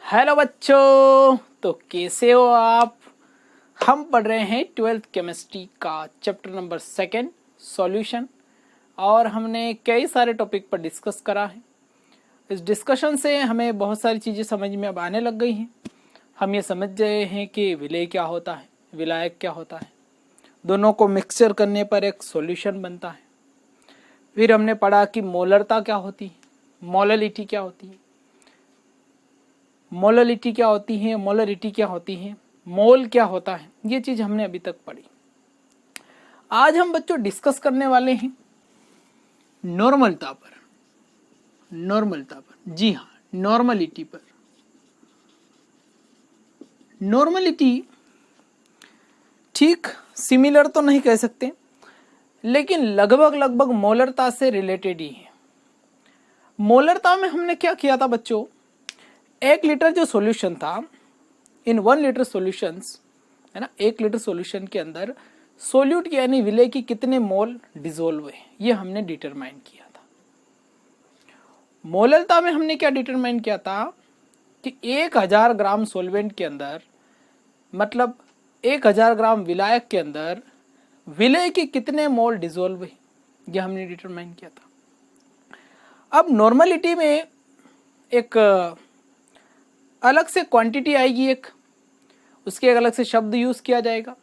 Hello बच्चों, तो कैसे हो आप। हम पढ़ रहे हैं 12th केमिस्ट्री का चैप्टर नंबर 2 सॉल्यूशन, और हमने कई सारे टॉपिक पर डिस्कस करा है। इस डिस्कशन से हमें बहुत सारी चीज़ें समझ में अब आने लग गई हैं। हम ये समझ गए हैं कि विलय क्या होता है, विलायक क्या होता है, दोनों को मिक्सचर करने पर एक सॉल्यूशन बनता है। फिर हमने पढ़ा कि मोलरता क्या होती है, मोललिटी क्या होती है, मोललिटी क्या होती है, मोलरिटी क्या होती है, मोल क्या होता है, ये चीज हमने अभी तक पढ़ी। आज हम बच्चों डिस्कस करने वाले हैं नॉर्मलता पर। नॉर्मलता पर, जी हाँ, नॉर्मलिटी पर। नॉर्मलिटी ठीक सिमिलर तो नहीं कह सकते, लेकिन लगभग लगभग मोलरता से रिलेटेड ही है। मोलरता में हमने क्या किया था बच्चों, 1 लीटर जो सॉल्यूशन था, इन 1 लीटर सॉल्यूशंस है ना, 1 लीटर सॉल्यूशन के अंदर सोल्यूट यानी विलय की कितने मोल डिसोल्व हुए, ये हमने डिटरमाइन किया था। मोललता में हमने क्या डिटरमाइन किया था कि 1000 ग्राम सॉल्वेंट के अंदर, मतलब 1000 ग्राम विलायक के अंदर विलय के कितने मोल डिसोल्व हुए, ये हमने डिटरमाइन किया था। अब नॉर्मलिटी में एक अलग से क्वांटिटी आएगी, एक उसके एक अलग से शब्द यूज किया जाएगा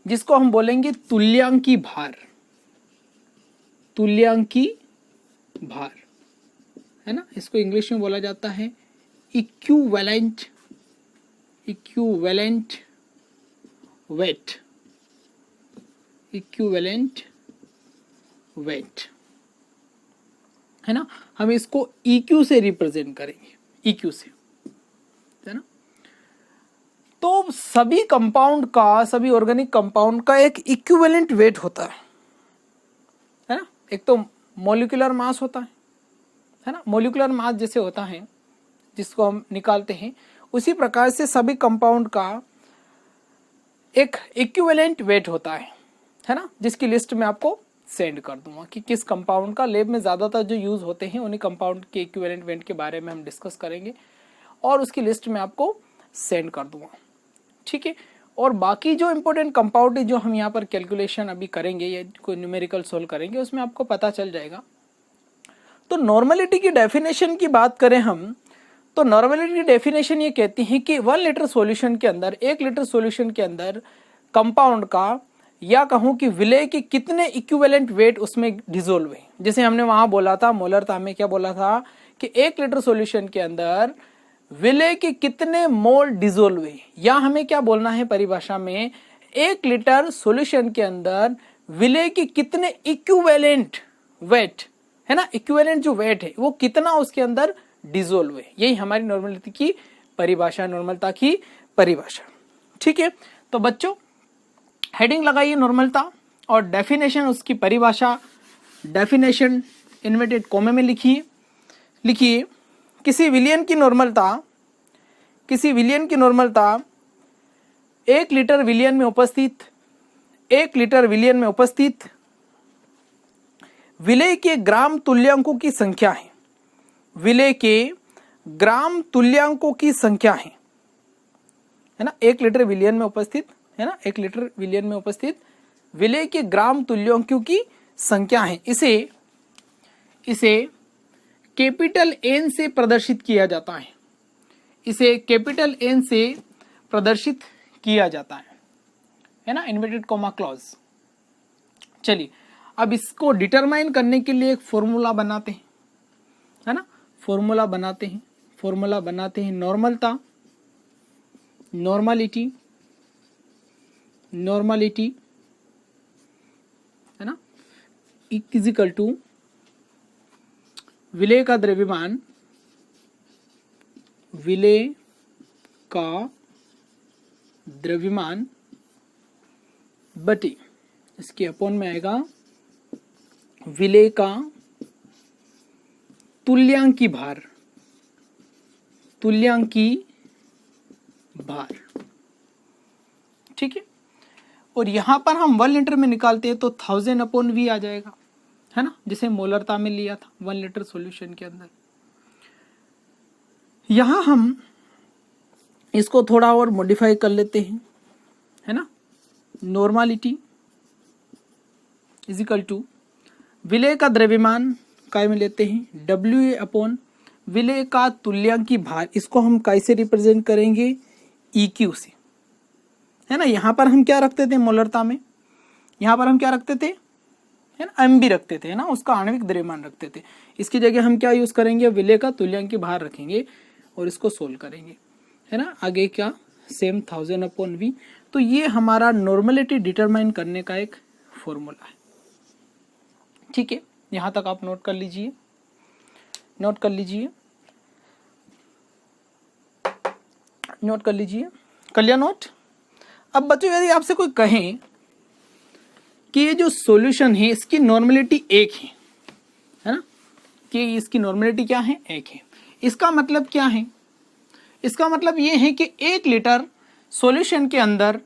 जिसको हम बोलेंगे तुल्यांकी भार। तुल्यांकी भार है ना, इसको इंग्लिश में बोला जाता है इक्विवेलेंट वेट। इक्विवेलेंट वेट है ना, हम इसको EQ से रिप्रेजेंट करेंगे, EQ से, है ना। तो सभी कंपाउंड का, सभी ऑर्गेनिक कंपाउंड का एक इक्विवेलेंट वेट होता है ना। एक तो मॉलिक्यूलर मास होता है ना, मॉलिक्यूलर मास जैसे होता है जिसको हम निकालते हैं, उसी प्रकार से सभी कंपाउंड का एक इक्विवेलेंट वेट होता है ना, जिसकी लिस्ट में आपको सेंड कर दूंगा कि किस कंपाउंड का लैब में ज़्यादातर जो यूज होते हैं उन्हीं कंपाउंड के इक्विवेलेंट वेट के बारे में हम डिस्कस करेंगे, और उसकी लिस्ट में आपको सेंड कर दूंगा, ठीक है। और बाकी जो इंपॉर्टेंट कंपाउंड है जो हम यहाँ पर कैलकुलेशन अभी करेंगे या कोई न्यूमेरिकल सोल्व करेंगे, उसमें आपको पता चल जाएगा। तो नॉर्मलिटी की डेफिनेशन की बात करें हम, तो नॉर्मलिटी की डेफिनेशन ये कहती है कि 1 लीटर सॉल्यूशन के अंदर, 1 लीटर सॉल्यूशन के अंदर कंपाउंड का, या कहूं कि विलय के कितने इक्विवेलेंट वेट उसमें डिसोल्व हुए। जैसे हमने वहां बोला था मोलरता में, क्या बोला था कि 1 लीटर सॉल्यूशन के अंदर विलय के कितने मोल डिसोल्व हुए, या हमें क्या बोलना है परिभाषा में, 1 लीटर सॉल्यूशन के अंदर विलय के कितने इक्विवेलेंट वेट है ना, इक्विवेलेंट जो वेट है वो कितना उसके अंदर डिसोल्व हुए। यही हमारी नॉर्मलिटी की परिभाषा, नॉर्मलता की परिभाषा, ठीक है। तो बच्चों हेडिंग लगाइए नॉर्मलता, और डेफिनेशन, उसकी परिभाषा, डेफिनेशन इन्वर्टेड कॉमा में लिखिए किसी विलयन की नॉर्मलता 1 लीटर विलयन में उपस्थित, 1 लीटर विलयन में उपस्थित विलय के ग्राम तुल्यांकों की संख्या है। विलय के ग्राम तुल्यांकों की संख्या है ना, 1 लीटर विलयन में उपस्थित है ना, 1 लीटर विलयन में उपस्थित विलय के ग्राम तुल्यांकों की संख्या है। इसे कैपिटल N से प्रदर्शित किया जाता है, इसे कैपिटल N से प्रदर्शित किया जाता है ना, इन्वर्टेड कॉमा क्लॉज। चलिए अब इसको डिटरमाइन करने के लिए एक फॉर्मूला बनाते हैं, है ना, फॉर्मूला बनाते हैं नॉर्मलता, नॉर्मलिटी है ना, इक्वल टू विलय का द्रव्यमान, विलय का द्रव्यमान बटे, इसके अपॉन में आएगा विलय का तुल्यांकी भार, ठीक है। और यहां पर हम 1 लीटर में निकालते हैं तो 1000/V आ जाएगा, है ना, जिसे मोलरता में लिया था 1 लीटर सॉल्यूशन के अंदर। यहां हम इसको थोड़ा और मॉडिफाई कर लेते हैं, है ना। नॉर्मालिटी इज इक्वल टू विलय का द्रव्यमान काय में लेते हैं, WA अपॉन विलय का तुल्यांकी भार। इसको हम कैसे रिप्रेजेंट करेंगे, EQ से, है ना। यहाँ पर हम क्या रखते थे मोलरता में, यहाँ पर हम क्या रखते थे, है ना, MB रखते थे, है ना, उसका आणविक द्रव्यमान रखते थे। इसकी जगह हम क्या यूज करेंगे, विलय का तुल्यांकी भार रखेंगे और इसको सोल्व करेंगे, है ना। आगे क्या, सेम 1000 अपॉन V। तो ये हमारा नॉर्मलिटी डिटरमाइन करने का एक फॉर्मूला है, ठीक है। यहां तक आप नोट कर लीजिए, नोट कर लीजिए, नोट कर लीजिए, कर लिया नोट। अब बच्चों यदि आपसे कोई कहे कि ये जो सॉल्यूशन है इसकी नॉर्मलिटी 1 है ना, कि इसकी नॉर्मलिटी क्या है, 1 है, इसका मतलब क्या है, इसका मतलब ये है कि 1 लीटर सॉल्यूशन के अंदर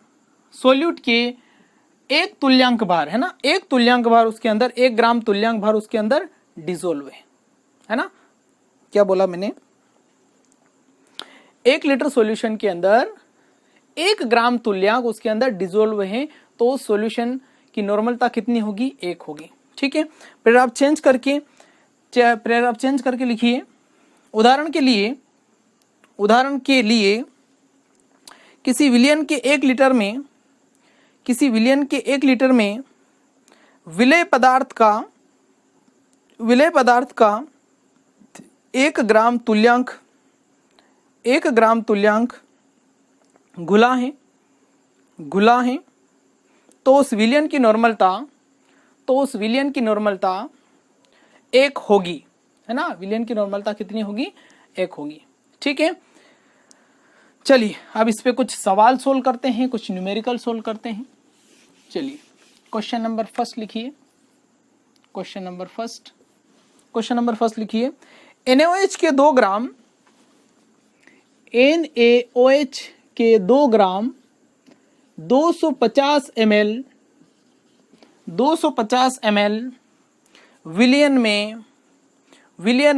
सोल्यूट के एक तुल्यांक भार, है ना, एक तुल्यांक भार उसके अंदर, 1 ग्राम तुल्यांक भार उसके अंदर डिसोल्व है ना। क्या बोला मैंने, 1 लीटर सॉल्यूशन के अंदर 1 ग्राम तुल्यांक उसके अंदर डिसोल्व है, तो सॉल्यूशन की नॉर्मलता कितनी होगी, 1 होगी, ठीक है। फिर आप चेंज करके लिखिए। उदाहरण के लिए किसी विलयन के 1 लीटर में विलय पदार्थ का 1 ग्राम तुल्यांक घुला है, तो उस विलयन की नॉर्मलता 1 होगी, है ना। विलयन की नॉर्मलता कितनी होगी, 1 होगी, ठीक है। चलिए अब इस पे कुछ सवाल सोल्व करते हैं, कुछ न्यूमेरिकल सोल्व करते हैं। चलिए क्वेश्चन नंबर फर्स्ट लिखिए, क्वेश्चन नंबर फर्स्ट लिखिए। NaOH के 2 ग्राम 250 ml विलयन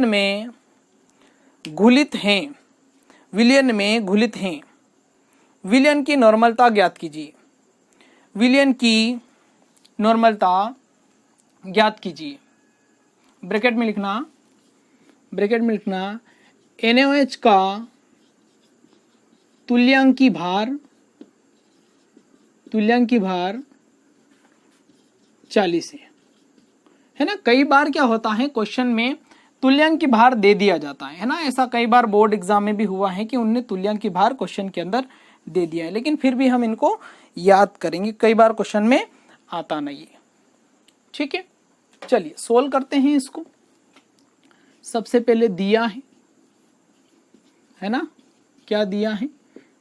में घुलित हैं, विलयन की नॉर्मलता ज्ञात कीजिए, ब्रैकेट में लिखना NaOH का तुल्यांकी भार 40 है ना। कई बार क्या होता है, क्वेश्चन में तुल्यांकी भार दे दिया जाता है ना। ऐसा कई बार बोर्ड एग्जाम में भी हुआ है कि उनने तुल्यांकी भार क्वेश्चन के अंदर दे दिया है, लेकिन फिर भी हम इनको याद करेंगे, कई बार क्वेश्चन में आता नहीं है, ठीक है। चलिए सोल्व करते हैं इसको। सबसे पहले दिया है ना, क्या दिया है,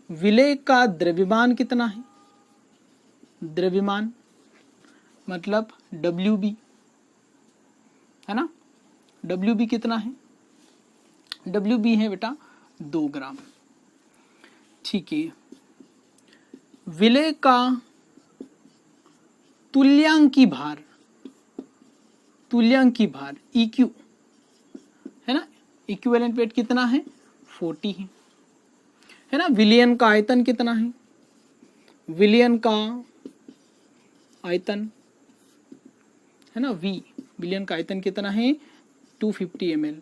विलय का द्रव्यमान कितना है, द्रव्यमान मतलब WB, है ना। WB कितना है, WB है बेटा 2 ग्राम, ठीक है। विलय का तुल्यांकी भार EQ, है ना, इक्विवेलेंट वेट कितना है, 40 है ना। विलयन का आयतन कितना है, विलयन का आयतन, है ना, V, विलयन का आयतन कितना है, 250 ml।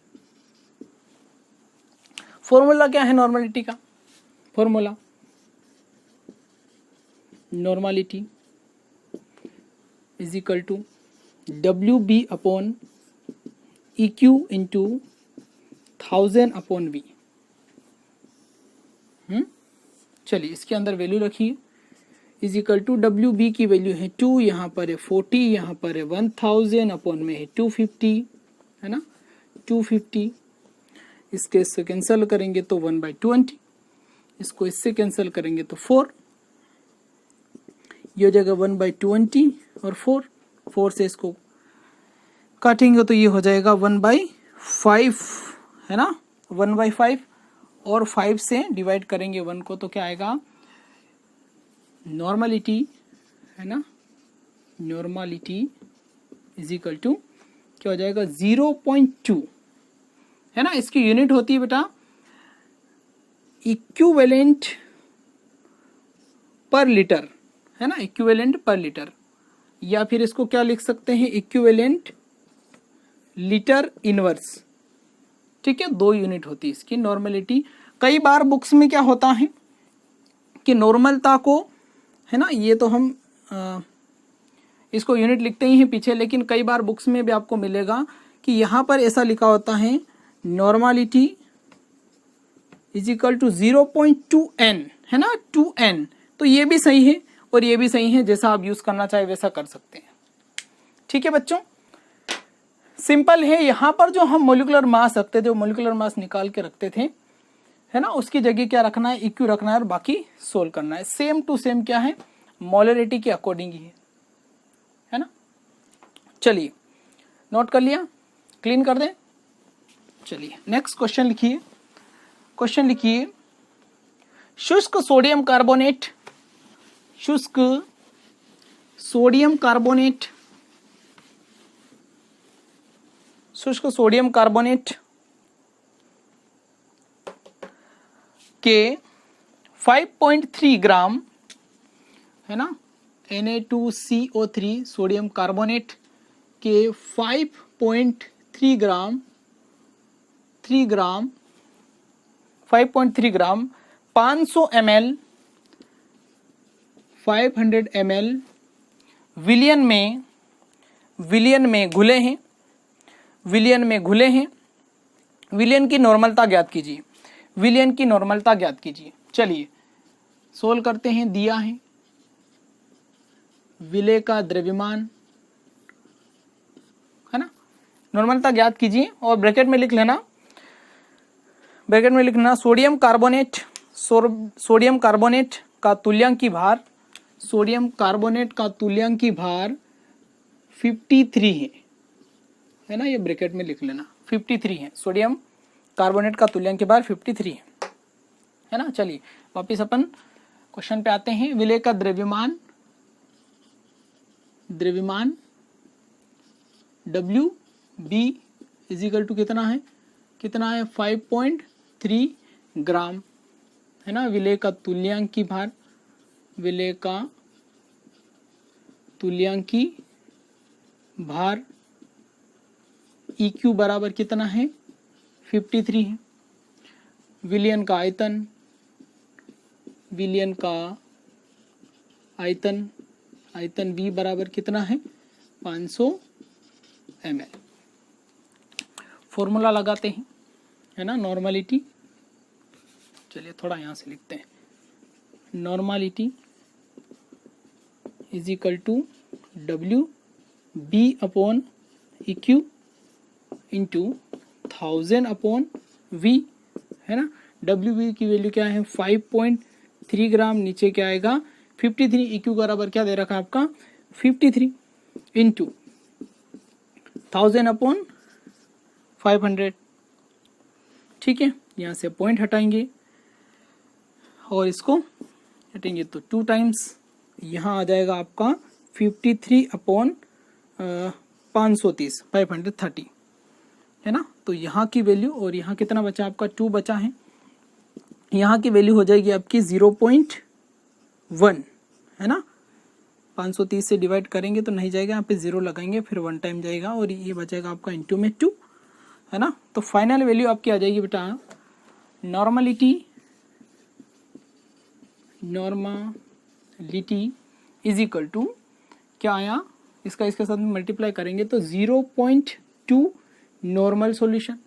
फॉर्मूला क्या है नॉर्मलिटी का, formula normality is equal to WB upon EQ into 1000 upon V। चलिए इसके अंदर वैल्यू रखिए, इज इक्वल टू WB की वैल्यू है 2, यहाँ पर है 40, यहाँ पर है 1000 अपॉन में है 250, है ना, 250। इसके इससे कैंसिल करेंगे तो 1/20, इसको इससे कैंसिल करेंगे तो 4, ये जगह 1/20 और 4 से इसको काटेंगे तो ये हो जाएगा 1/5, है ना, 1/5, और 5 से डिवाइड करेंगे 1 को तो क्या आएगा, नॉर्मलिटी, है ना, नॉर्मलिटी इज इक्वल टू क्या हो जाएगा 0.2, है ना। इसकी यूनिट होती है बेटा इक्विवेलेंट पर लीटर, है ना, इक्विवेलेंट पर लीटर, या फिर इसको क्या लिख सकते हैं, इक्विवेलेंट लीटर इनवर्स। ठीक है, 2 यूनिट होती है इसकी नॉर्मलिटी। कई बार बुक्स में क्या होता है कि नॉर्मलता को, है ना, ये तो हम इसको यूनिट लिखते ही हैं पीछे, लेकिन कई बार बुक्स में भी आपको मिलेगा कि यहाँ पर ऐसा लिखा होता है normality is equal to 0.2n, है ना, 2n। तो ये भी सही है और ये भी सही है, जैसा आप यूज करना चाहे वैसा कर सकते हैं। ठीक है बच्चों, सिंपल है। यहाँ पर जो हम मोलिकुलर मास रखते थे, मोलिकुलर मास निकाल के रखते थे, है ना, उसकी जगह क्या रखना है, इक्यू रखना है और बाकी सोल्व करना है। सेम टू सेम क्या है, मोलरिटी के अकॉर्डिंग ही है ना। चलिए नोट कर लिया, क्लीन कर दें। चलिए नेक्स्ट क्वेश्चन लिखिए। क्वेश्चन लिखिए, शुष्क सोडियम कार्बोनेट, शुष्क सोडियम कार्बोनेट, शुष्क सोडियम कार्बोनेट के 5.3 ग्राम, है ना, Na2CO3 सोडियम कार्बोनेट के 5.3 ग्राम 5.3 ग्राम 500 ml 500 ml विलियन में घुले हैं, विलियन में घुले हैं। विलियन की नॉर्मलता ज्ञात कीजिए, विलियन की नॉर्मलता ज्ञात कीजिए। चलिए सोल्व करते हैं। दिया है विलेय का द्रव्यमान, है ना, नॉर्मलता ज्ञात कीजिए और ब्रैकेट में लिख लेना, ब्रैकेट में लिखना सोडियम कार्बोनेट, सोडियम कार्बोनेट का तुल्यांकी भार, सोडियम कार्बोनेट का तुल्यांकी भार 53 है ना, ये ब्रैकेट में लिख लेना 53 है। सोडियम कार्बोनेट का तुल्यांकी भार 53 है ना। चलिए वापिस अपन क्वेश्चन पे आते हैं। विलेय का द्रव्यमान WB इज इक्वल टू कितना है 5.3 ग्राम, है ना। विलेय का तुल्यांकी भार, विलेय का तुल्यांकी भार EQ बराबर कितना है 53 है। विलियन का आयतन, विलियन का आयतन V बराबर कितना है 500 ml। फॉर्मूला लगाते हैं, है ना, नॉर्मलिटी। चलिए थोड़ा यहाँ से लिखते हैं, normality is equal to WB upon EQ into 1000 upon V, है ना। WB की वैल्यू क्या है 5.3 ग्राम, नीचे क्या आएगा 53, EQ बराबर क्या दे रखा है आपका 53 इंटू 1000 अपॉन 500। ठीक है, यहाँ से पॉइंट हटाएंगे और इसको हटेंगे तो 2 टाइम्स, यहाँ आ जाएगा आपका 53 अपॉन 530 530, है ना। तो यहाँ की वैल्यू और यहाँ कितना बचा आपका 2 बचा है, यहाँ की वैल्यू हो जाएगी आपकी 0.1, है ना। 530 से डिवाइड करेंगे तो नहीं जाएगा, यहाँ पे 0 लगाएंगे फिर 1 टाइम जाएगा और ये बचेगा आपका इंटू में 2, है ना। तो फाइनल वैल्यू आपकी आ जाएगी बेटा नॉर्मलिटी इज इक्वल टू क्या आया, इसका इसके साथ मल्टीप्लाई करेंगे तो 0.2 नॉर्मल सॉल्यूशन।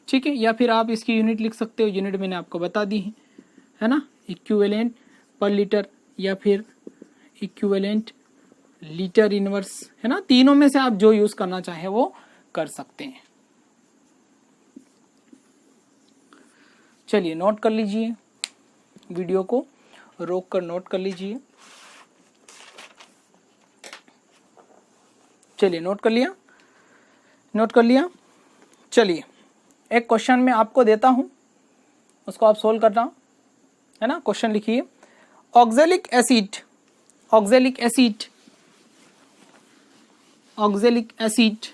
ठीक है, या फिर आप इसकी यूनिट लिख सकते हो, यूनिट मैंने आपको बता दी है ना, इक्विवेलेंट पर लीटर या फिर इक्विवेलेंट लीटर इनवर्स, है ना। तीनों में से आप जो यूज करना चाहे वो कर सकते हैं। चलिए नोट कर लीजिए, वीडियो को रोक कर नोट कर लीजिए। चलिए नोट कर लिया, नोट कर लिया। चलिए एक क्वेश्चन मैं आपको देता हूं, उसको आप सोल्व करना, है ना। क्वेश्चन लिखिए, ऑक्जेलिक एसिड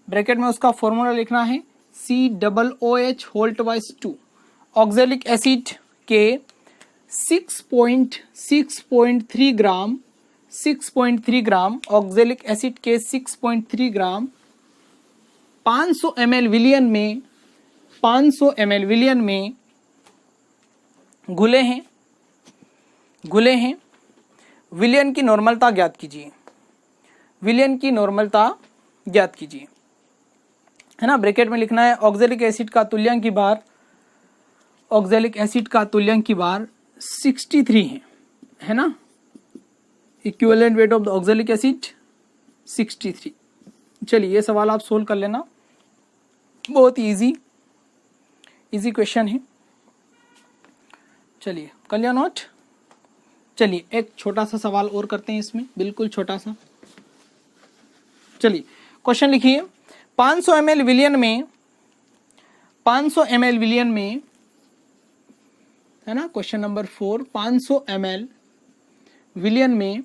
ब्रैकेट में उसका फॉर्मूला लिखना है COOH whole twice 2। Oxalic acid के 6.3 ग्राम ऑक्जेलिक एसिड के 6.3 ग्राम 500 ml विलियन में घुले हैं। विलियन की नॉर्मलता ज्ञात कीजिए, है ना। ब्रैकेट में लिखना है ऑक्जेलिक एसिड का तुल्यांक की बार 63 है ना। Equivalent weight of the oxalic acid 63। चलिए ये सवाल आप सोल्व कर लेना, बहुत इजी क्वेश्चन है। चलिए कर लिया नोट। चलिए एक छोटा सा सवाल और करते हैं इसमें, बिल्कुल छोटा सा। चलिए क्वेश्चन लिखिए, 500 ml विलियन में है ना। क्वेश्चन नंबर 4, 500 ml विलियन में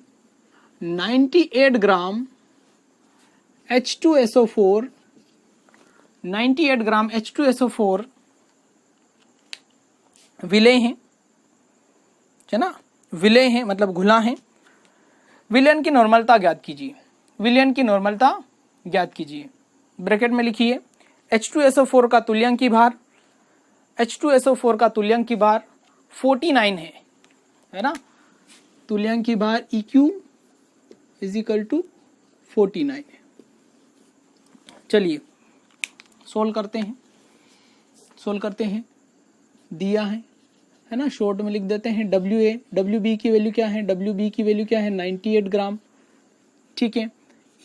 98 ग्राम H2SO4 विलेय हैं, है ना। विलेय हैं मतलब घुला है। विलयन की नॉर्मलता ज्ञात कीजिए। ब्रैकेट में लिखिए H2SO4 का तुल्यांक की भार 49 है ना। तुल्यांक की भार EQ = 49 है। चलिए सोल्व करते हैं। दिया है ना, शॉर्ट में लिख देते हैं। WB की वैल्यू क्या है? 98 ग्राम, ठीक है।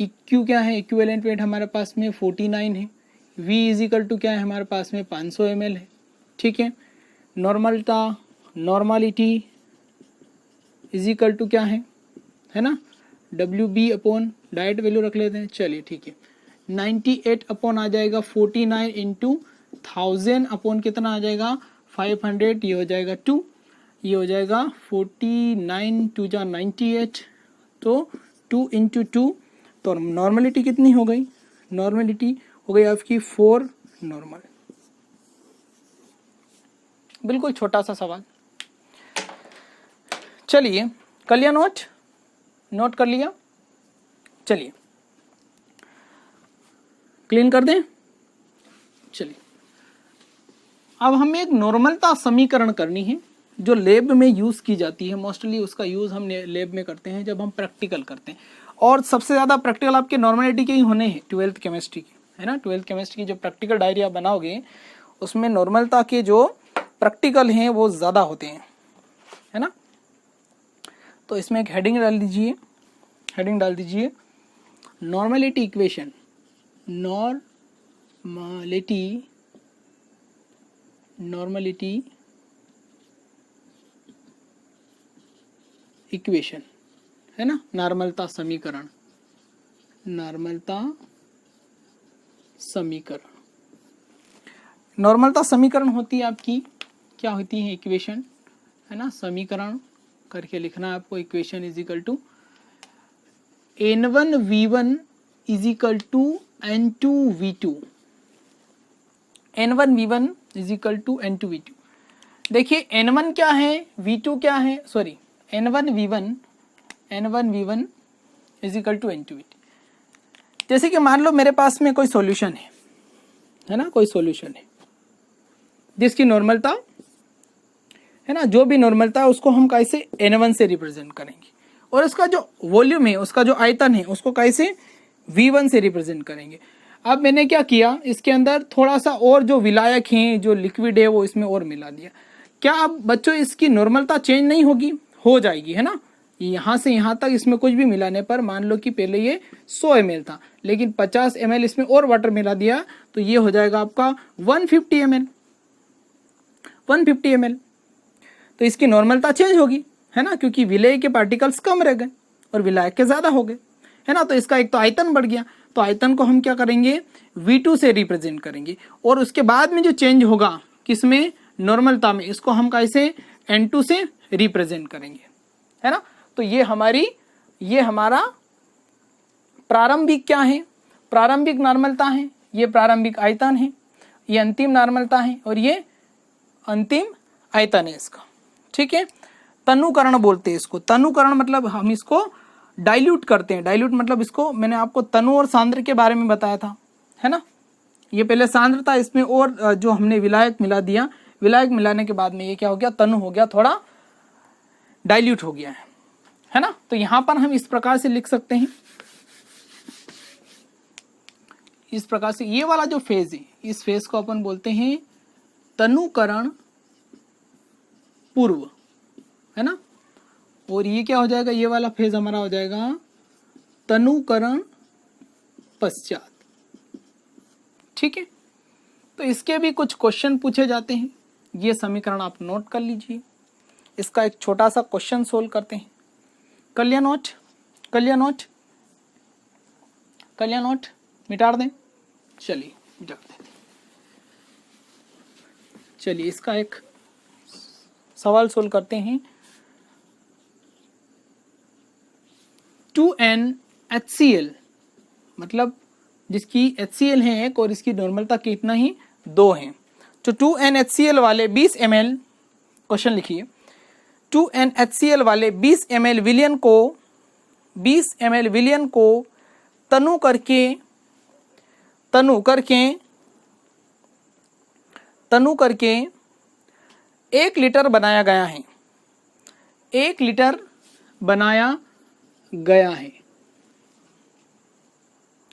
EQ क्या है? इक्विवेलेंट वेट हमारे पास में 49 है। V = क्या है हमारे पास में? 500 ml है, ठीक है। नॉर्मलिटी = क्या है ना। WB अपॉन डायरेक्ट वैल्यू रख लेते हैं। चलिए ठीक है, 98 अपॉन आ जाएगा 49 इंटू 1000 अपॉन कितना आ जाएगा? 500। ये हो जाएगा 2, ये हो जाएगा 49 2 जा 98, तो 2 इंटू 2। तो नॉर्मलिटी कितनी हो गई? नॉर्मलिटी हो गई आपकी 4 नॉर्मल। बिल्कुल छोटा सा सवाल। चलिए कर लिया नोट कर लिया। चलिए क्लीन कर दें। चलिए अब हमें एक नॉर्मलता समीकरण करनी है जो लैब में यूज की जाती है। मोस्टली उसका यूज हम लैब में करते हैं जब हम प्रैक्टिकल करते हैं, और सबसे ज्यादा प्रैक्टिकल आपके नॉर्मलिटी के ही होने हैं, 12th केमिस्ट्री के, है ना। 12th केमिस्ट्री की जो प्रैक्टिकल डायरी आप बनाओगे उसमें नॉर्मलता के जो प्रैक्टिकल हैं वो ज्यादा होते हैं, है ना। तो इसमें एक हेडिंग डाल दीजिए, नॉर्मलिटी इक्वेशन। नॉर्मलिटी इक्वेशन, है ना। नॉर्मलता समीकरण होती है आपकी, क्या होती है? इक्वेशन, है ना। समीकरण करके लिखना है आपको। Equation = N1V1 = N2V2। N1V1 = N2V2। देखिए N1 क्या है, V2 क्या है, सॉरी N1V1 = N2V2। जैसे कि मान लो मेरे पास में कोई सॉल्यूशन है ना, कोई सॉल्यूशन है जिसकी नॉर्मलता, है ना, जो भी नॉर्मलता है उसको हम कैसे N1 से रिप्रेजेंट करेंगे, और उसका जो वॉल्यूम है, उसका जो आयतन है, उसको कैसे V1 से रिप्रेजेंट करेंगे। अब मैंने क्या किया, इसके अंदर थोड़ा सा और जो विलायक हैं, जो लिक्विड है, वो इसमें और मिला दिया। क्या अब बच्चों इसकी नॉर्मलता चेंज नहीं होगी? हो जाएगी, है ना। यहाँ से यहाँ तक इसमें कुछ भी मिलाने पर, मान लो कि पहले ये 100 ml था, लेकिन 50 ml इसमें और वाटर मिला दिया, तो ये हो जाएगा आपका 150 ml। तो इसकी नॉर्मलता चेंज होगी, है ना, क्योंकि विलेय के पार्टिकल्स कम रह गए और विलायक के ज्यादा हो गए, है ना। तो इसका एक तो आयतन बढ़ गया, तो आयतन को हम क्या करेंगे? V2 से रिप्रेजेंट करेंगे, और उसके बाद में जो चेंज होगा किसमें? नॉर्मलता में, इसको हम कैसे? N2 से रिप्रेजेंट करेंगे, है ना। तो ये हमारा प्रारंभिक क्या है? प्रारंभिक नॉर्मलता है। ये प्रारंभिक आयतन है, ये अंतिम नॉर्मलता है, और ये अंतिम आयतन है इसका, ठीक है। तनुकरण बोलते हैं इसको। तनुकरण मतलब हम इसको डाइल्यूट करते हैं। डाइल्यूट मतलब इसको मैंने आपको तनु और सांद्र के बारे में बताया था, है ना। ये पहले सांद्र था, इसमें और जो हमने विलायक मिला दिया, विलायक मिलाने के बाद में ये क्या हो गया, तनु हो गया, थोड़ा डाइल्यूट हो गया है ना। तो यहां पर हम इस प्रकार से लिख सकते हैं, इस प्रकार से। ये वाला जो फेज है, इस फेज को अपन बोलते हैं तनुकरण पूर्व, है ना। और ये क्या हो जाएगा, ये वाला फेज हमारा हो जाएगा तनुकरण पश्चात, ठीक है। तो इसके भी कुछ क्वेश्चन पूछे जाते हैं। ये समीकरण आप नोट कर लीजिए। इसका एक छोटा सा क्वेश्चन सोल्व करते हैं। कर लिया नोट, कर लिया नोट, कर लिया नोट, मिटा दें। चलिए मिटा दें। चलिए इसका एक सवाल सोल्व करते हैं। 2NHCl मतलब जिसकी HCl है एक और इसकी नॉर्मलता कितना ही 2 है। तो 2NHCl वाले 20 ml, क्वेश्चन लिखिए, 2NHCl वाले 20 ml विलयन को 20 ml विलयन को तनु करके 1 लीटर बनाया गया है। 1 लीटर बनाया गया है।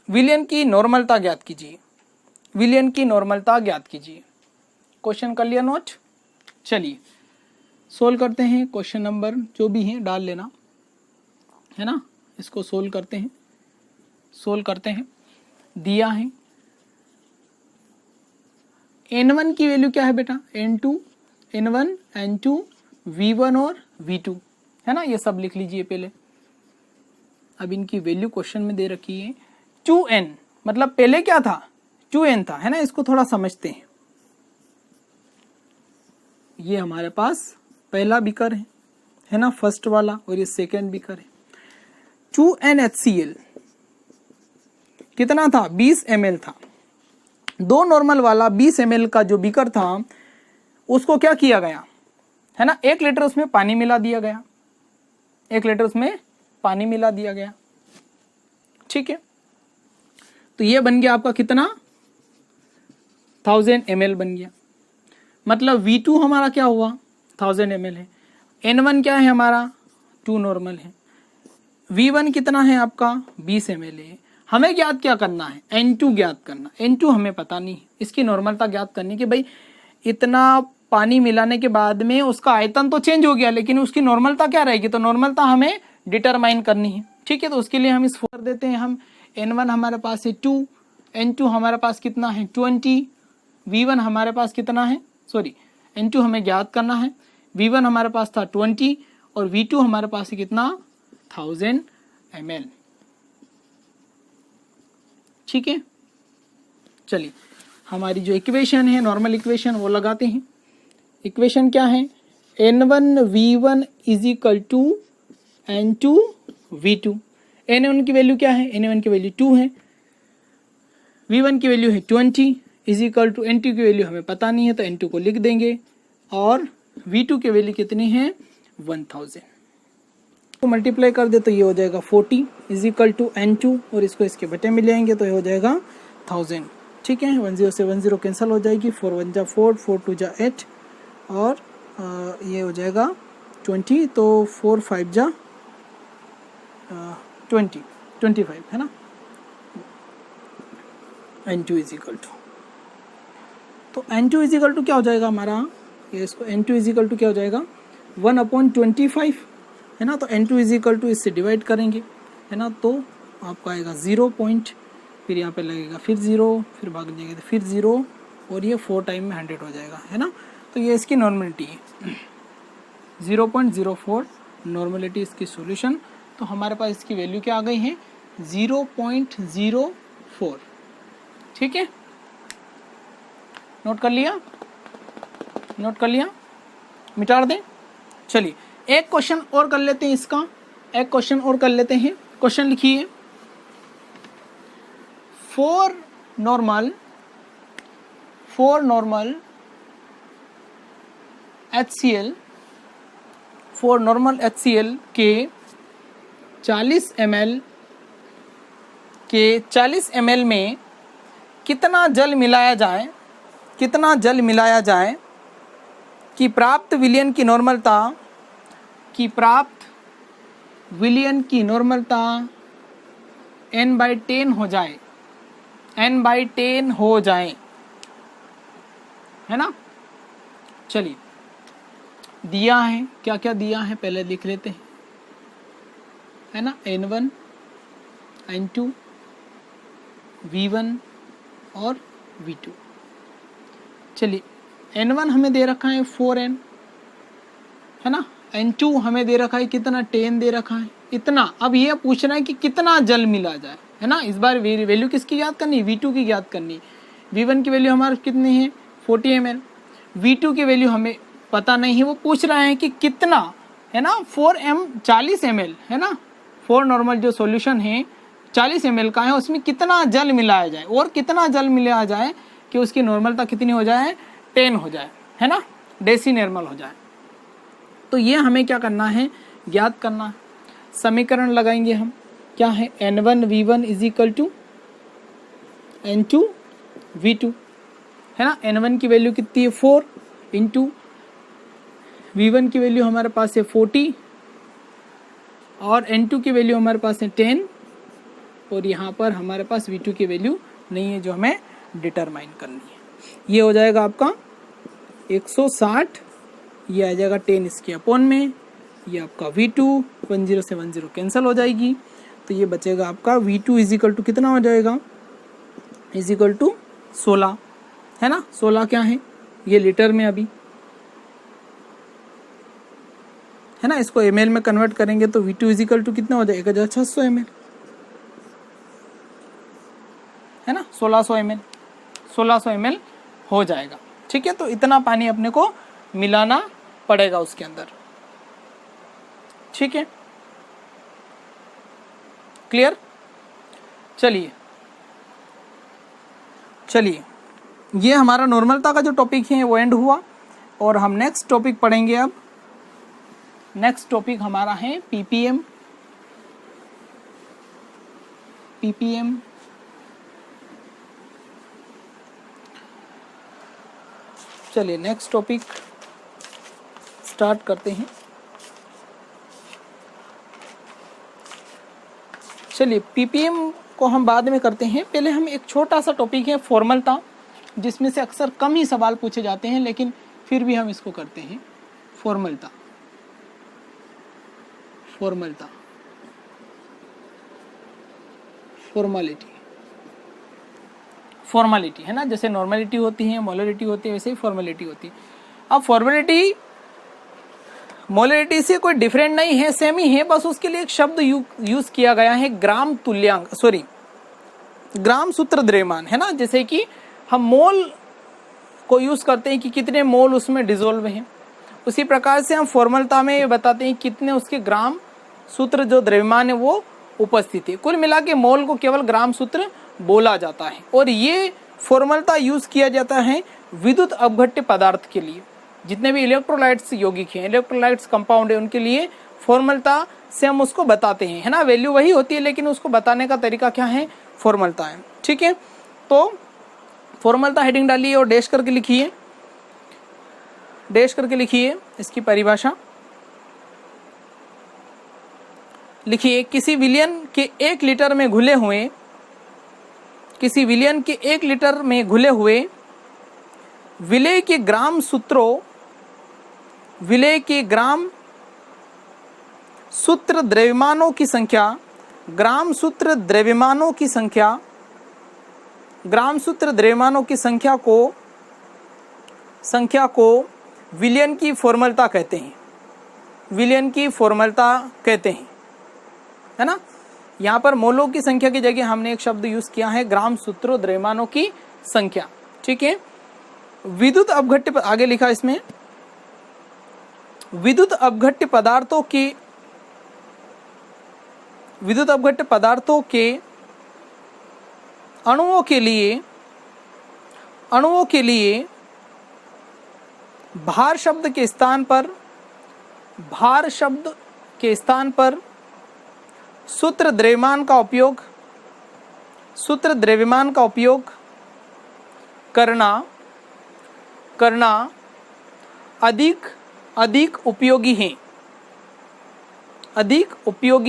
विलयन की नॉर्मलता ज्ञात कीजिए। विलयन की नॉर्मलता ज्ञात कीजिए। क्वेश्चन कर लिया नोट। चलिए सोल्व करते हैं। क्वेश्चन नंबर जो भी है डाल लेना, है ना। इसको सोल्व करते हैं, सोल्व करते हैं। दिया है N1 की वैल्यू क्या है बेटा, N2, N1, N2, V1 और V2, है ना। ये सब लिख लीजिए पहले। अब इनकी वैल्यू क्वेश्चन में दे रखी है। 2N मतलब पहले क्या था, 2N था, है ना। इसको थोड़ा समझते हैं। ये हमारे पास पहला बीकर है ना, फर्स्ट वाला, और ये सेकेंड बीकर है। 2NHCl कितना था, 20 ml था। 2 नॉर्मल वाला 20 ml का जो बीकर था उसको क्या किया गया, है ना, 1 लीटर उसमें पानी मिला दिया गया। 1 लीटर उसमें पानी मिला दिया गया, ठीक है। तो ये बन गया आपका कितना, 1000 ml बन गया। मतलब V2 हमारा क्या हुआ, 1000 ml है। N1 क्या है हमारा, 2 नॉर्मल है। V1 कितना है आपका, 20 ml है। हमें ज्ञात क्या करना है, N2 ज्ञात करना। N2 हमें पता नहीं, इसकी नॉर्मलता ज्ञात करनी कि भाई इतना पानी मिलाने के बाद में उसका आयतन तो चेंज हो गया, लेकिन उसकी नॉर्मलता क्या रहेगी। तो नॉर्मलता हमें डिटरमाइन करनी है, ठीक है। तो उसके लिए हम इस कर देते हैं। हम N1 हमारे पास है 2, N2 हमारे पास कितना है 20, V1 हमारे पास कितना है, सॉरी N2 हमें ज्ञात करना है। V1 हमारे पास था 20 और V2 हमारे पास है कितना, 1000 ml, ठीक है। चलिए हमारी जो इक्वेशन है, नॉर्मल इक्वेशन, वो लगाते हैं। इक्वेशन क्या है, N1 V1 is equal to N2 V2। N1 की वैल्यू क्या है, N1 की वैल्यू 2 है, V1 की वैल्यू है 20 इज इक्वल टू N2 की वैल्यू हमें पता नहीं है तो N2 को लिख देंगे, और V2 की वैल्यू कितनी है, 1000 को मल्टीप्लाई कर दे तो ये हो जाएगा 40 इज इक्वल टू N2, और इसको इसके बटे में ले आएंगे तो ये हो जाएगा 1000, ठीक है। 10 से 10 कैंसिल हो जाएगी, 4 1 जा 4, 4 2 जा 8, और ये हो जाएगा 20, तो 4 5 जा 20, 25, है ना। N2 इज इक्वल टू, तो N2 इज इक्वल टू क्या हो जाएगा हमारा, ये इसको N2 इज इक्वल टू क्या हो जाएगा, 1/25, है ना। तो N2 इज इक्वल टू इससे डिवाइड करेंगे, है ना, तो आपका आएगा 0 पॉइंट, फिर यहाँ पे लगेगा फिर 0, फिर भाग जाएगा तो फिर 0, और ये 4 टाइम में 100 हो जाएगा, है ना। तो ये इसकी नॉर्मलिटी है, 0.04 नॉर्मलिटी इसकी सॉल्यूशन। तो हमारे पास इसकी वैल्यू क्या आ गई है, 0.04, ठीक है। नोट कर लिया, नोट कर लिया, मिटा दें। चलिए एक क्वेश्चन और कर लेते हैं, इसका एक क्वेश्चन और कर लेते हैं। क्वेश्चन लिखिए, 4 normal HCl, for normal HCl के 40 ml में कितना जल मिलाया जाए कि प्राप्त विलयन की नॉर्मलता n/10 हो जाए, है ना। चलिए, दिया है, क्या क्या दिया है पहले लिख लेते हैं, है ना। N1, N2, V1 और V2। चलिए, N1 हमें दे रखा है 4n, है ना। N2 हमें दे रखा है कितना, 10 दे रखा है, इतना। अब ये पूछ रहा है कि कितना जल मिला जाए, है ना। इस बार वैल्यू किसकी याद करनी, V2 की याद करनी। V1 की वैल्यू हमारे कितनी है, 40 ml। V2 की वैल्यू हमें पता नहीं है, वो पूछ रहा है कि कितना, है ना। 40 ml, है ना। 4 नॉर्मल जो सॉल्यूशन है 40 ml का है, उसमें कितना जल मिलाया जाए, और कितना जल मिलाया जाए कि उसकी नॉर्मलता कितनी हो जाए, 10 हो जाए, है ना, डेसी नॉर्मल हो जाए। तो ये हमें क्या करना है, ज्ञात करना है। समीकरण लगाएंगे हम, क्या है, N1V1 = N2V2, है ना। N1 की वैल्यू कितनी है, 4 इंटू V1 की वैल्यू हमारे पास है 40 और N2 की वैल्यू हमारे पास है 10, और यहाँ पर हमारे पास V2 की वैल्यू नहीं है जो हमें डिटरमाइन करनी है। ये हो जाएगा आपका 160, ये आ जाएगा 10 इसके अपॉन में, ये आपका V2 10 से 10 कैंसिल हो जाएगी, तो ये बचेगा आपका V2 = कितना हो जाएगा, = 16, है ना। 16 क्या है, ये लीटर में अभी, है ना। इसको ml में कन्वर्ट करेंगे तो V2 = कितना हो जाएगा, 1600 ml, है ना। 1600 ml हो जाएगा, ठीक है। तो इतना पानी अपने को मिलाना पड़ेगा उसके अंदर, ठीक है, क्लियर। चलिए, ये हमारा नॉर्मलता का जो टॉपिक है वो एंड हुआ, और हम नेक्स्ट टॉपिक पढ़ेंगे। अब नेक्स्ट टॉपिक हमारा है ppm। चलिए, नेक्स्ट टॉपिक स्टार्ट करते हैं। चलिए, ppm को हम बाद में करते हैं, पहले हम एक छोटा सा टॉपिक है फॉर्मलता, जिसमें से अक्सर कम ही सवाल पूछे जाते हैं, लेकिन फिर भी हम इसको करते हैं। फॉर्मेलिटी, है ना। जैसे नॉर्मेलिटी होती है, मोलरिटी होती है, वैसे ही फॉर्मेलिटी होती है। अब फॉर्मेलिटी मोलरिटी से कोई डिफरेंट नहीं है, सेम ही है, बस उसके लिए एक शब्द यूज किया गया है, ग्राम सूत्र द्रव्यमान, है ना। जैसे कि हम मोल को यूज करते हैं कि कितने मोल उसमें डिजोल्व हैं, उसी प्रकार से हम फॉर्मलता में ये बताते हैं कितने उसके ग्राम सूत्र जो द्रव्यमान है वो उपस्थित है। कुल मिला के मोल को केवल ग्राम सूत्र बोला जाता है, और ये फॉर्मलता यूज किया जाता है विद्युत अपघट्य पदार्थ के लिए। जितने भी इलेक्ट्रोलाइट्स यौगिक हैं, इलेक्ट्रोलाइट्स कंपाउंड है, उनके लिए फॉर्मलता से हम उसको बताते हैं, है ना। वैल्यू वही होती है, लेकिन उसको बताने का तरीका क्या है, फॉर्मलता है, ठीक है। तो फॉर्मलता हेडिंग डालिए और डैश करके लिखिए इसकी परिभाषा लिखिए। किसी विलयन के 1 लीटर में घुले हुए विलेय के ग्राम सूत्र द्रव्यमानों की संख्या को विलयन की फॉर्मलता कहते हैं, है ना। यहाँ पर मोलों की संख्या की जगह हमने एक शब्द यूज किया है, ग्राम सूत्रों द्रव्यमानों की संख्या, ठीक है। विद्युत अपघट्य, आगे लिखा इसमें, विद्युत अपघट्य पदार्थों के अणुओं के लिए भार शब्द के स्थान पर सूत्र द्रव्यमान का उपयोग करना अधिक उपयोगी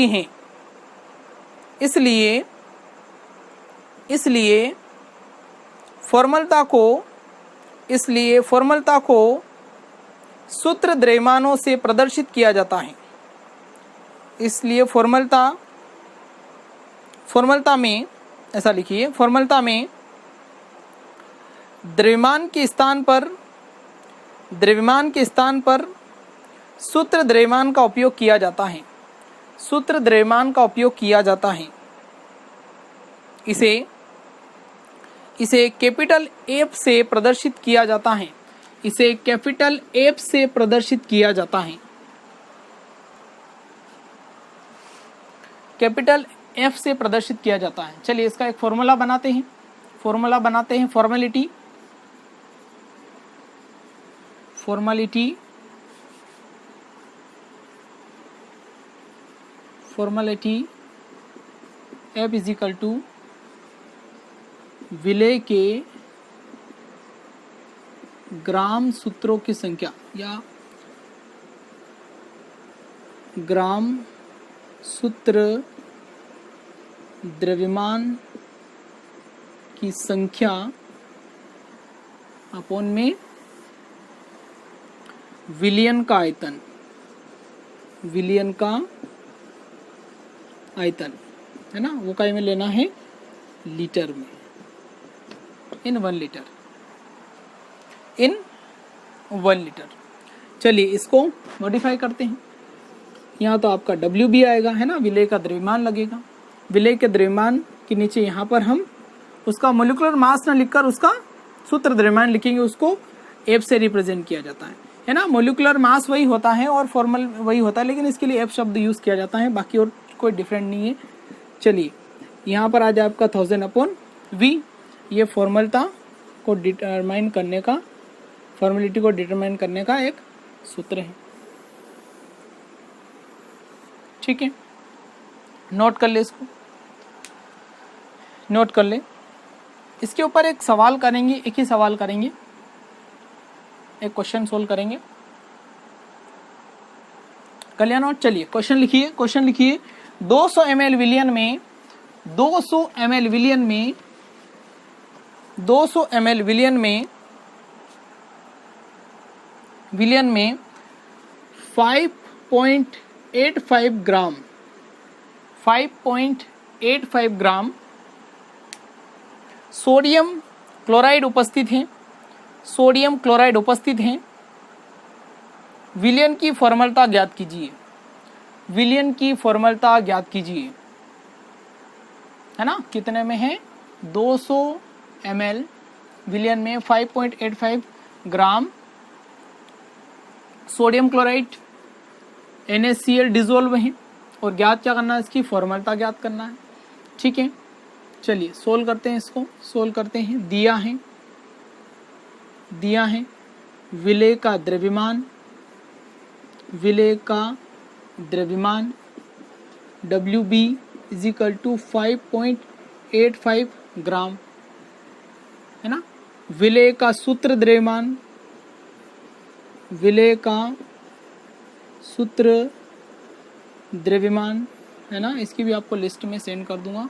है। इसलिए फॉर्मलता को सूत्र द्रव्यमानों से प्रदर्शित किया जाता है। इसलिए फॉर्मलता में ऐसा लिखिए, फॉर्मलता में द्रव्यमान के स्थान पर सूत्र द्रव्यमान का उपयोग किया जाता है। इसे कैपिटल एफ से प्रदर्शित किया जाता है। कैपिटल एफ से प्रदर्शित किया जाता है। चलिए इसका एक फॉर्मूला बनाते हैं। Formality F is equal to विलेय के ग्राम सूत्रों की संख्या या ग्राम सूत्र द्रव्यमान की संख्या अपॉन में विलियन का आयतन है ना, वो काय में लेना है, लीटर में, इन 1 लीटर। चलिए इसको मॉडिफाई करते हैं। यहाँ तो आपका WB आएगा है ना, विलेय का द्रव्यमान लगेगा। विलेय के द्रव्यमान के नीचे यहाँ पर हम उसका मोलिकुलर मास न लिखकर उसका सूत्र द्रव्यमान लिखेंगे, उसको F से रिप्रेजेंट किया जाता है ना। मोलिकुलर मास वही होता है और फॉर्मल वही होता है, लेकिन इसके लिए F शब्द यूज किया जाता है, बाकी और कोई डिफरेंट नहीं है। चलिए यहाँ पर आ जाए आपका 1000/V। ये फॉर्मलिटी को डिटरमाइन करने का एक सूत्र है। ठीक है, नोट कर ले, इसको नोट कर ले। इसके ऊपर एक सवाल करेंगे, एक ही सवाल करेंगे, एक क्वेश्चन सोल्व करेंगे। कल्याण नोट। चलिए क्वेश्चन लिखिए। 200 ml विलियन में 5.85 ग्राम सोडियम क्लोराइड उपस्थित है। विलियन की फॉर्मलता ज्ञात कीजिए। है ना, कितने में है, 200 ml विलियन में 5.85 gram sodium chloride NaCl dissolve है, और ज्ञात क्या करना है, इसकी फॉर्मलता ज्ञात करना है। ठीक है, चलिए सोल्व करते हैं, इसको सोल्व करते हैं। दिया है विलेय का द्रव्यमान WB इज इक्वल टू 5.85 ग्राम है ना। विलेय का सूत्र द्रव्यमान है ना, इसकी भी आपको लिस्ट में सेंड कर दूंगा।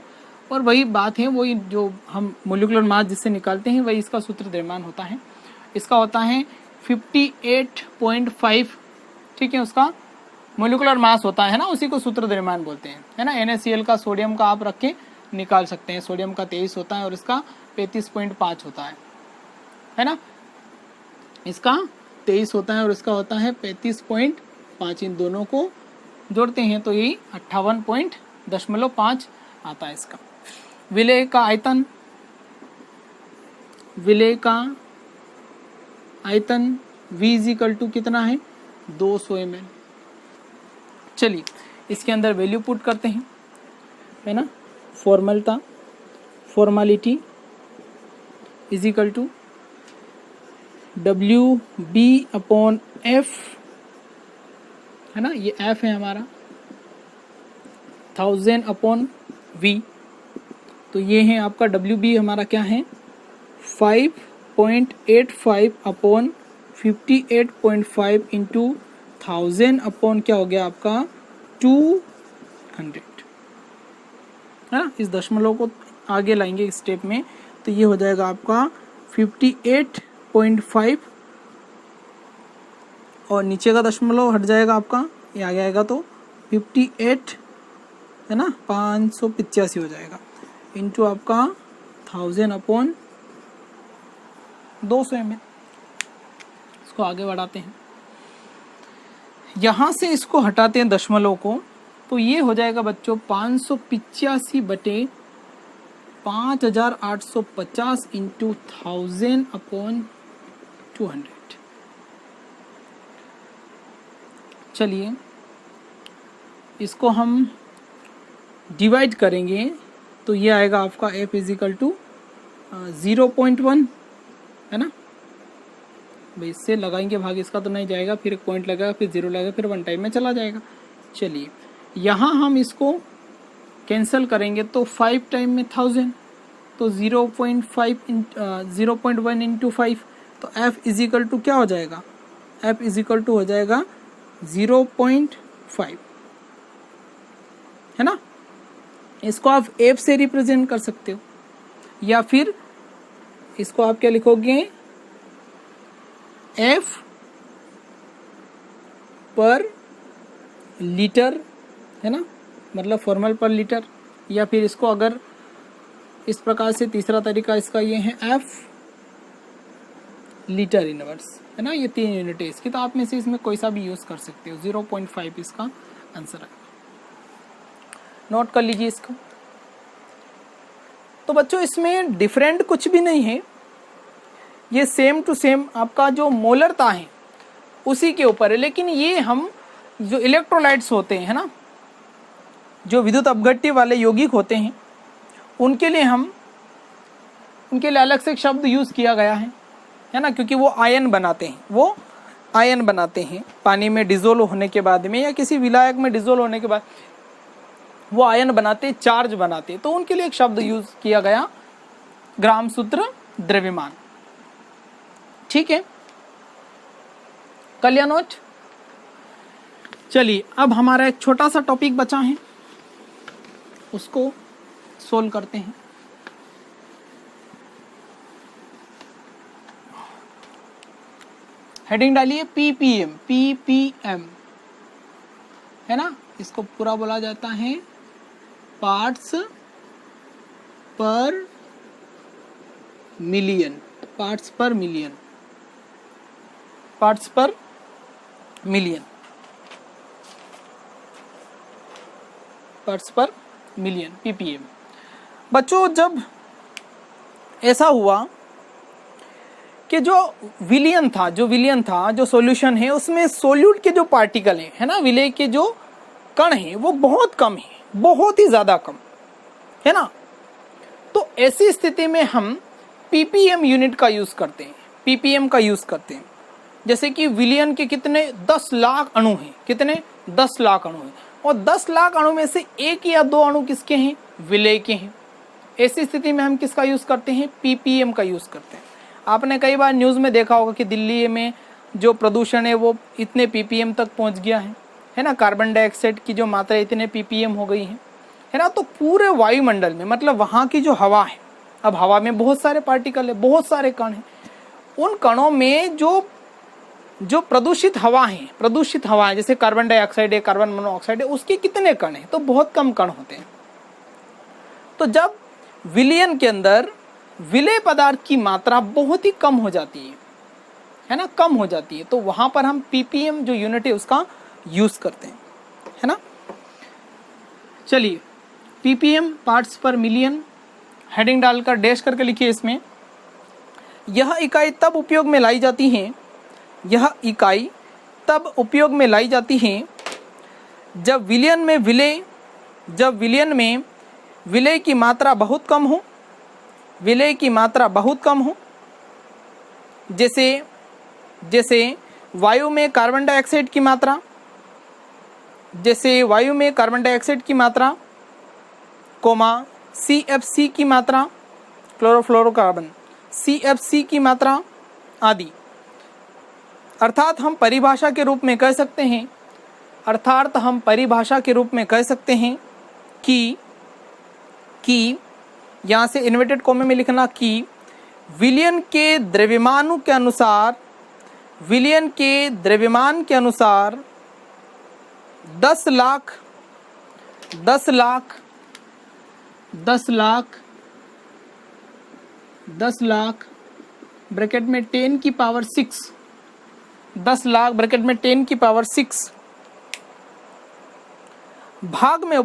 और वही बात है, वही जो हम मोलिकुलर मास जिससे निकालते हैं, वही इसका सूत्र द्रव्यमान होता है। इसका होता है 58.5। ठीक है, उसका मोलिकुलर मास होता है ना, उसी को सूत्र द्रव्यमान बोलते हैं है ना। NaCl का, सोडियम का आप रख के निकाल सकते हैं। सोडियम का 23 होता है और इसका 35.5 होता है ना। इसका 23 होता है और इसका होता है 35.5। इन दोनों को जोड़ते हैं तो यही 58.5 आता है इसका। विलेय का आयतन V इज इक्वल टू कितना है, 200 ml। चलिए इसके अंदर वैल्यू पुट करते हैं है ना। Formality is equal to W B upon F, है ना, ये एफ है हमारा, 1000 अपॉन वी। तो ये है आपका डब्ल्यू बी हमारा क्या है, 5.85 अपॉन 58.5 इंटू 1000 अपॉन क्या हो गया आपका 200, है ना। इस दशमलव को आगे लाएंगे इस स्टेप में, तो ये हो जाएगा आपका 58.5 और नीचे का दशमलव हट जाएगा आपका, ये आगे आएगा तो 58, है ना, 585 हो जाएगा इंटू आपका 1000 अपॉन 200 ml। इसको आगे बढ़ाते हैं, यहां से इसको हटाते हैं दशमलव को, तो ये हो जाएगा बच्चों 585 बटे 5850 इंटू 1000 अपॉन 200। चलिए इसको हम डिवाइड करेंगे तो ये आएगा आपका f इजिकल टू 0.1, है ना। भाई इससे लगाएंगे भाग, इसका तो नहीं जाएगा, फिर एक पॉइंट लगेगा, फिर 0 लगेगा, फिर 1 टाइम में चला जाएगा। चलिए यहाँ हम इसको कैंसिल करेंगे तो 5 टाइम में 1000, तो 0.1 इंटू 5, तो f इजिकल टू क्या हो जाएगा, f इजिकल टू हो जाएगा 0.5, है ना। इसको आप f से रिप्रेजेंट कर सकते हो, या फिर इसको आप क्या लिखोगे, f पर लीटर, है ना, मतलब फॉर्मल पर लीटर, या फिर इसको अगर इस प्रकार से, तीसरा तरीका इसका ये है f लीटर इनवर्स, है ना। ये 3 यूनिट है इसकी, तो आप में से इसमें कोई सा भी यूज कर सकते हो। 0.5 इसका आंसर है, नोट कर लीजिए इसको। तो बच्चों इसमें डिफरेंट कुछ भी नहीं है, ये सेम टू सेम आपका जो मोलरता है उसी के ऊपर है, लेकिन ये हम जो इलेक्ट्रोलाइट्स होते हैं, है ना, जो विद्युत अपघट्य वाले यौगिक होते हैं, उनके लिए अलग से एक शब्द यूज किया गया है ना, क्योंकि वो आयन बनाते हैं, पानी में डिजोल्व होने के बाद में या किसी विलायक में डिजोल्व होने के बाद वो आयन बनाते, चार्ज बनाते, तो उनके लिए एक शब्द यूज किया गया, ग्राम सूत्र द्रव्यमान। ठीक है, कलिया नोट। चलिए अब हमारा एक छोटा सा टॉपिक बचा है, उसको सोल्व करते हैं। हेडिंग डालिए पीपीएम, है ना। इसको पूरा बोला जाता है पार्ट्स पर मिलियन, पार्ट्स पर मिलियन, पीपीएम। बच्चों जब ऐसा हुआ कि जो विलियन था, जो सॉल्यूशन है, उसमें सोल्यूट के जो पार्टिकल हैं, है ना, विलेय के जो कण हैं, वो बहुत कम है, बहुत ही ज्यादा कम, है ना। तो ऐसी स्थिति में हम पीपीएम यूनिट का यूज करते हैं, जैसे कि विलियन के कितने 10 लाख अणु हैं, कितने 10 लाख अणु हैं, और 10 लाख अणु में से 1 या 2 अणु किसके हैं, विलेय के हैं। ऐसी स्थिति में हम किसका यूज करते हैं, पीपीएम का यूज करते हैं। आपने कई बार न्यूज में देखा होगा कि दिल्ली में जो प्रदूषण है वो इतने पीपीएम तक पहुंच गया है ना, कार्बन डाइऑक्साइड की जो मात्रा इतने पीपीएम हो गई है ना। तो पूरे वायुमंडल में, मतलब वहां की जो हवा है, अब हवा में बहुत सारे पार्टिकल है, बहुत सारे कण हैं, उन कणों में जो प्रदूषित हवा है, जैसे कार्बन डाइऑक्साइड है, कार्बन मोनोऑक्साइड है, उसके कितने कण हैं, तो बहुत कम कण होते हैं। तो जब विलयन के अंदर विलेय पदार्थ की मात्रा बहुत ही कम हो जाती है ना, कम हो जाती है, तो वहां पर हम पीपीएम जो यूनिट है उसका यूज करते हैं, है ना। चलिए पीपीएम पार्ट्स पर मिलियन, हेडिंग डालकर डैश करके लिखिए इसमें। यह इकाई तब उपयोग में लाई जाती है जब विलयन में विलेय की मात्रा बहुत कम हो, जैसे जैसे वायु में कार्बन डाइऑक्साइड की मात्रा, जैसे वायु में कार्बन डाइऑक्साइड की मात्रा, कोमा CFC की मात्रा, क्लोरोफ्लोरोकार्बन CFC की मात्रा आदि। अर्थात हम परिभाषा के रूप में कह सकते हैं, अर्थात हम परिभाषा के रूप में कह सकते हैं कि यहाँ से इन्वर्टेड कॉमा में लिखना कि विलयन के द्रव्यमान के अनुसार, विलयन के द्रव्यमान के अनुसार 10 लाख ब्रैकेट में 10 की पावर 6, 10 लाख ब्रैकेट में 10 की पावर 6 भाग में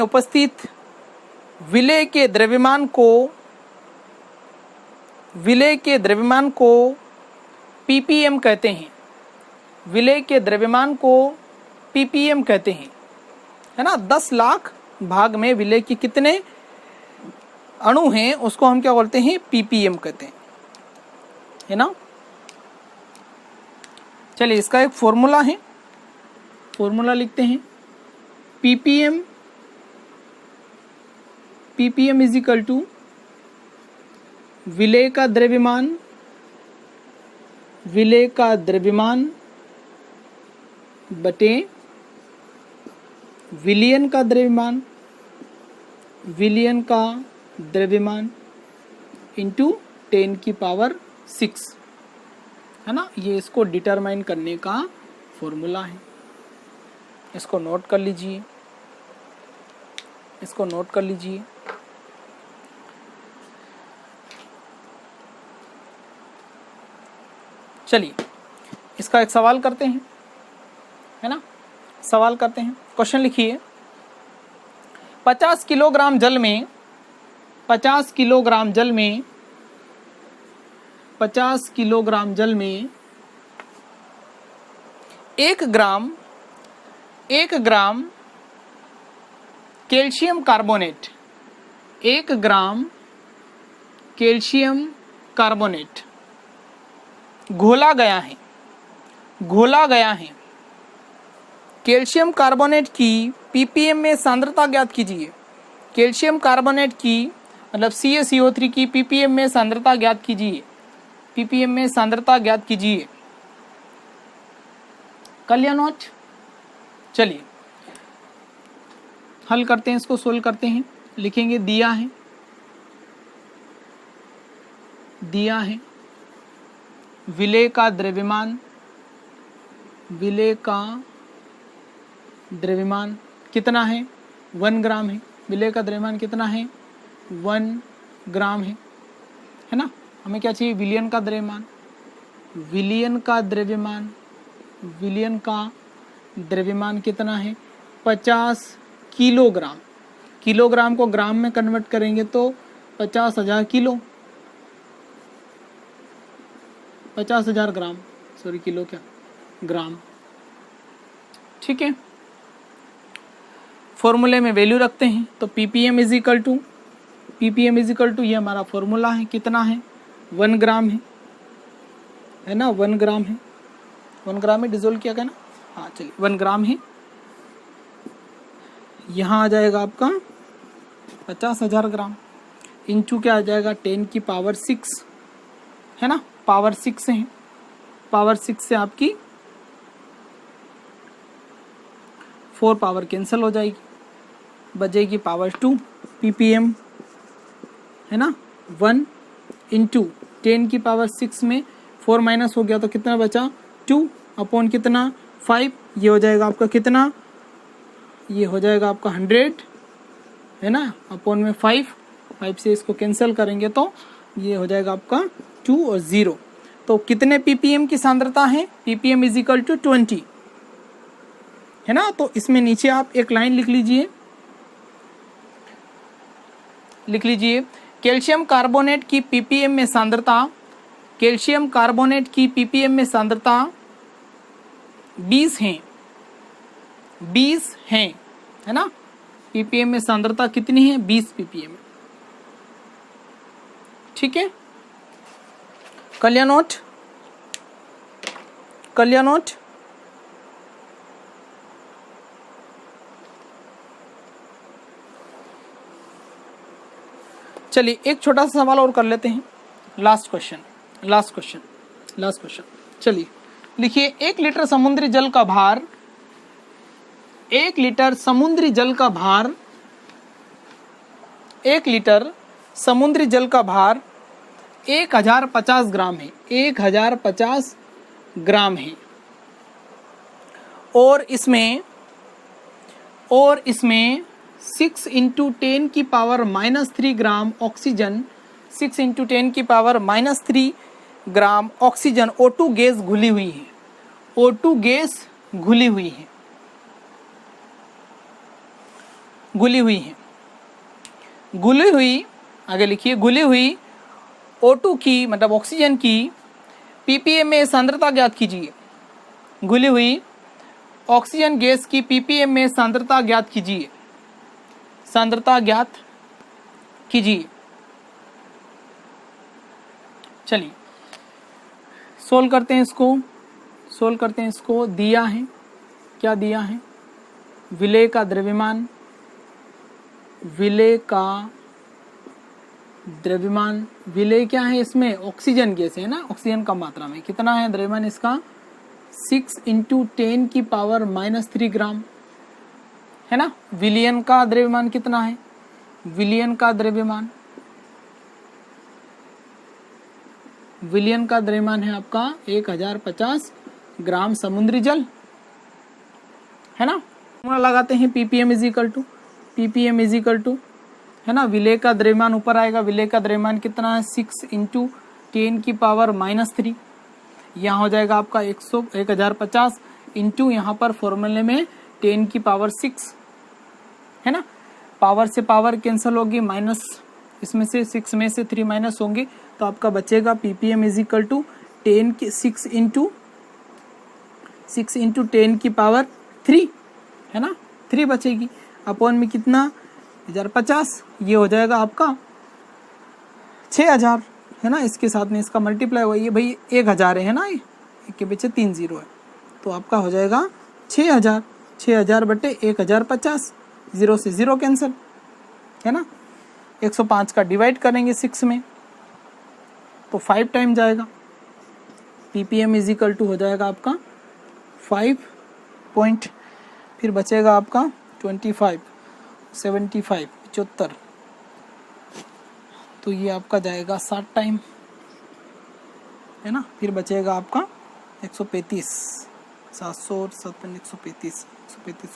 उपस्थित विलय के द्रव्यमान को ppm कहते हैं, विलय के द्रव्यमान को ppm कहते हैं, है ना। 10 लाख भाग में विलय के कितने अणु हैं उसको हम क्या बोलते हैं, ppm कहते हैं, है ना। चलिए इसका एक फॉर्मूला है, फॉर्मूला लिखते हैं। ppm इज इक्वल टू विलय का द्रव्यमान बटे विलयन का द्रव्यमान इंटू 10 की पावर 6, है ना। ये इसको डिटरमाइन करने का फॉर्मूला है, इसको नोट कर लीजिए, इसको नोट कर लीजिए। चलिए इसका एक सवाल करते हैं, है ना। सवाल करते हैं, क्वेश्चन लिखिए। 50 किलोग्राम जल में 1 ग्राम कैल्शियम कार्बोनेट, 1 ग्राम कैल्शियम कार्बोनेट घोला गया है। कैल्शियम कार्बोनेट की ppm में सांद्रता ज्ञात कीजिए। कैल्शियम कार्बोनेट की मतलब CaCO3 की ppm में सांद्रता ज्ञात कीजिए। कर लिया नोट? चलिए हल करते हैं, इसको सोल्व करते हैं। लिखेंगे दिया है विलय का द्रव्यमान कितना है, 1 ग्राम है। विलय का द्रव्यमान कितना है, 1 ग्राम है ना। हमें क्या चाहिए, विलयन का द्रव्यमान कितना है, 50 किलोग्राम। किलोग्राम को ग्राम में कन्वर्ट करेंगे तो 50,000 किलो, 50,000 ग्राम, सॉरी किलो क्या, ग्राम। ठीक है, फॉर्मूले में वैल्यू रखते हैं तो ppm इज इक्वल टू ये हमारा फॉर्मूला है, कितना है, 1 ग्राम है ना। 1 ग्राम है, 1 ग्राम में डिजोल्व किया गया ना, हाँ चलिए 1 ग्राम है। यहाँ आ जाएगा आपका 50,000 ग्राम इंटू क्या आ जाएगा, 10 की पावर 6, है ना। पावर 6 से है, पावर 6 से आपकी 4 पावर कैंसिल हो जाएगी, बचेगी पावर 2 ppm, है ना। 1 इंटू 10 की पावर 6 में 4 माइनस हो गया तो कितना बचा, 2 अपॉन कितना, 5। ये हो जाएगा आपका कितना, ये हो जाएगा आपका 100, है ना, अपॉन में 5 से इसको कैंसिल करेंगे तो ये हो जाएगा आपका 2 और 0। तो कितने ppm की सांद्रता है, ppm इज इक्वल टू 20, है ना। तो इसमें नीचे आप एक लाइन लिख लीजिए, कैल्शियम कार्बोनेट की ppm में सांद्रता, 20 हैं, है ना। ppm में सांद्रता कितनी है, 20 ppm। ठीक है, कर लिया नोट? कर लिया नोट? चलिए एक छोटा सा सवाल और कर लेते हैं, लास्ट क्वेश्चन। चलिए लिखिए, 1 लीटर समुद्री जल का भार 1 लीटर समुद्री जल का भार 1050 ग्राम है। 1050 ग्राम है और इसमें 6 इंटू 10 की पावर -3 ग्राम ऑक्सीजन 6 इंटू 10 की power -3 gram oxygen O2 gas घुली हुई है। O2 गैस घुली हुई है आगे लिखिए, घुली हुई O2 की मतलब ऑक्सीजन की ppm में सांद्रता ज्ञात कीजिए। घुली हुई ऑक्सीजन गैस की ppm में सांद्रता ज्ञात कीजिए। चलिए सोल्व करते हैं इसको। दिया है, क्या दिया है? विलेय का द्रव्यमान, विलेय क्या है इसमें? ऑक्सीजन गैस है ना, ऑक्सीजन का मात्रा में कितना है द्रव्यमान इसका? 6 इंटू 10 की पावर -3 ग्राम है ना। विलियन का द्रव्यमान कितना है? विलियन का द्रव्यमान है आपका 1050 ग्राम समुद्री जल, है ना। लगाते हैं ppm इज इक्वल टू है ना, विलेय का द्रव्यमान ऊपर आएगा। विलेय का द्रव्यमान कितना है? 6 इंटू 10 की पावर -3। यहाँ हो जाएगा आपका 1050 इंटू यहाँ पर फॉर्मूले में 10 की पावर 6 है ना। पावर से पावर कैंसिल होगी, माइनस इसमें से 6 में से 3 माइनस होंगे, तो आपका बचेगा ppm is equal to 6 into 10 की पावर 3 है ना, 3 बचेगी। अपॉन में कितना? 1050, ये हो जाएगा आपका 6000 है ना। इसके साथ में इसका मल्टीप्लाई हुआ, ये भाई 1000 है ना, ये के पीछे 3 0 है, तो आपका हो जाएगा 6000 बटे 1050, 0 से 0 कैंसिल है ना। 105 का डिवाइड करेंगे 6 में तो 5 टाइम जाएगा। ppm इज इक्वल टू हो जाएगा आपका 5 पॉइंट, फिर बचेगा आपका 25 75 75, तो ये आपका जाएगा 60 टाइम है ना। फिर बचेगा आपका 135 700 और 135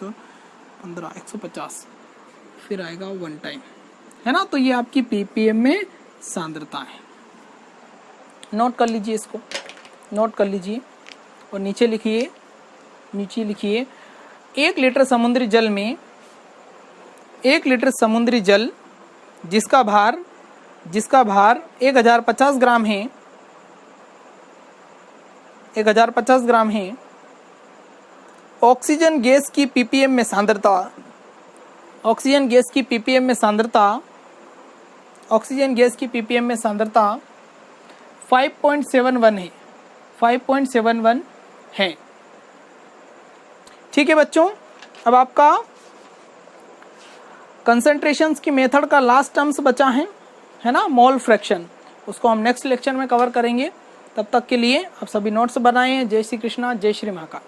और 15 150, फिर आएगा 1 टाइम है ना। तो ये आपकी ppm में सांद्रता है। नोट कर लीजिए इसको, नोट कर लीजिए और नीचे लिखिए 1 लीटर समुद्री जल में 1 लीटर समुद्री जल जिसका भार 1050 ग्राम है, 1050 ग्राम है। ऑक्सीजन गैस की ppm में सांद्रता, ऑक्सीजन गैस की ppm में सांद्रता 5.71 है, 5.71 है। ठीक है बच्चों, अब आपका कंसंट्रेशंस की मेथड का लास्ट टर्म्स बचा है ना, मोल फ्रैक्शन, उसको हम नेक्स्ट लेक्चर में कवर करेंगे। तब तक के लिए आप सभी नोट्स बनाएं। जय श्री कृष्णा, जय श्री महाकाल।